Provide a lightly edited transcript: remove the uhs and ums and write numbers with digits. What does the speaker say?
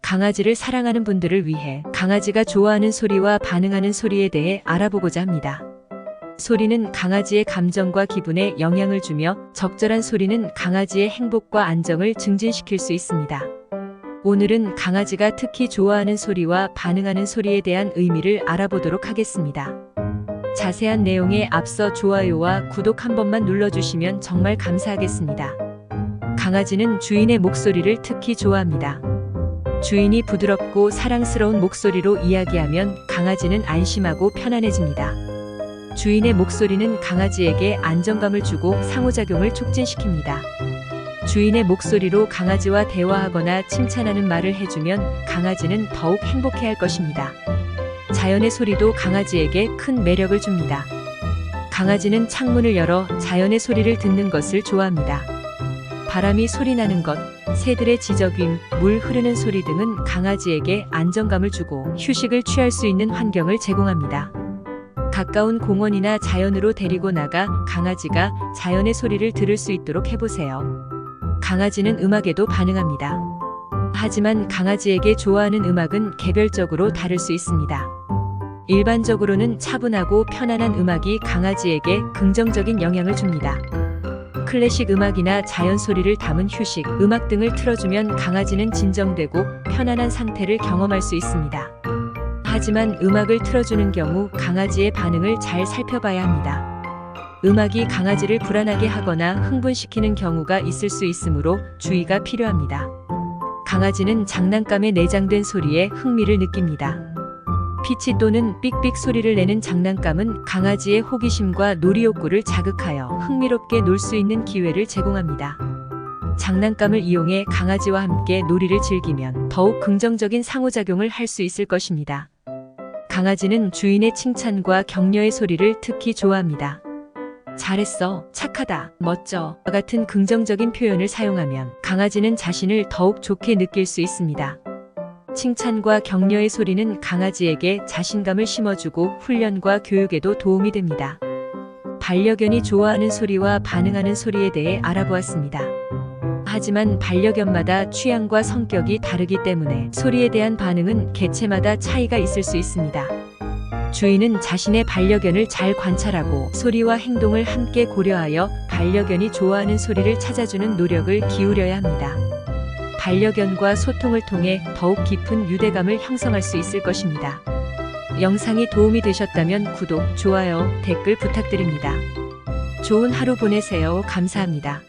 강아지를 사랑하는 분들을 위해 강아지가 좋아하는 소리와 반응하는 소리에 대해 알아보고자 합니다. 소리는 강아지의 감정과 기분에 영향을 주며 적절한 소리는 강아지의 행복과 안정을 증진시킬 수 있습니다. 오늘은 강아지가 특히 좋아하는 소리와 반응하는 소리에 대한 의미를 알아보도록 하겠습니다. 자세한 내용에 앞서 좋아요와 구독 한 번만 눌러주시면 정말 감사하겠습니다. 강아지는 주인의 목소리를 특히 좋아합니다. 주인이 부드럽고 사랑스러운 목소리로 이야기하면 강아지는 안심하고 편안해집니다. 주인의 목소리는 강아지에게 안정감을 주고 상호작용을 촉진시킵니다. 주인의 목소리로 강아지와 대화하거나 칭찬하는 말을 해주면 강아지는 더욱 행복해할 것입니다. 자연의 소리도 강아지에게 큰 매력을 줍니다. 강아지는 창문을 열어 자연의 소리를 듣는 것을 좋아합니다. 바람이 소리나는 것, 새들의 지저귐, 물 흐르는 소리 등은 강아지에게 안정감을 주고 휴식을 취할 수 있는 환경을 제공합니다. 가까운 공원이나 자연으로 데리고 나가 강아지가 자연의 소리를 들을 수 있도록 해보세요. 강아지는 음악에도 반응합니다. 하지만 강아지에게 좋아하는 음악은 개별적으로 다를 수 있습니다. 일반적으로는 차분하고 편안한 음악이 강아지에게 긍정적인 영향을 줍니다. 클래식 음악이나 자연 소리를 담은 휴식, 음악 등을 틀어주면 강아지는 진정되고 편안한 상태를 경험할 수 있습니다. 하지만 음악을 틀어주는 경우 강아지의 반응을 잘 살펴봐야 합니다. 음악이 강아지를 불안하게 하거나 흥분시키는 경우가 있을 수 있으므로 주의가 필요합니다. 강아지는 장난감에 내장된 소리에 흥미를 느낍니다. 피치 또는 삑삑 소리를 내는 장난감은 강아지의 호기심과 놀이 욕구를 자극하여 흥미롭게 놀 수 있는 기회를 제공합니다. 장난감을 이용해 강아지와 함께 놀이를 즐기면 더욱 긍정적인 상호작용을 할 수 있을 것입니다. 강아지는 주인의 칭찬과 격려의 소리를 특히 좋아합니다. 잘했어, 착하다, 멋져 같은 긍정적인 표현을 사용하면 강아지는 자신을 더욱 좋게 느낄 수 있습니다. 칭찬과 격려의 소리는 강아지에게 자신감을 심어주고 훈련과 교육에도 도움이 됩니다. 반려견이 좋아하는 소리와 반응하는 소리에 대해 알아보았습니다. 하지만 반려견마다 취향과 성격이 다르기 때문에 소리에 대한 반응은 개체마다 차이가 있을 수 있습니다. 주인은 자신의 반려견을 잘 관찰하고 소리와 행동을 함께 고려하여 반려견이 좋아하는 소리를 찾아주는 노력을 기울여야 합니다. 반려견과 소통을 통해 더욱 깊은 유대감을 형성할 수 있을 것입니다. 영상이 도움이 되셨다면 구독, 좋아요, 댓글 부탁드립니다. 좋은 하루 보내세요. 감사합니다.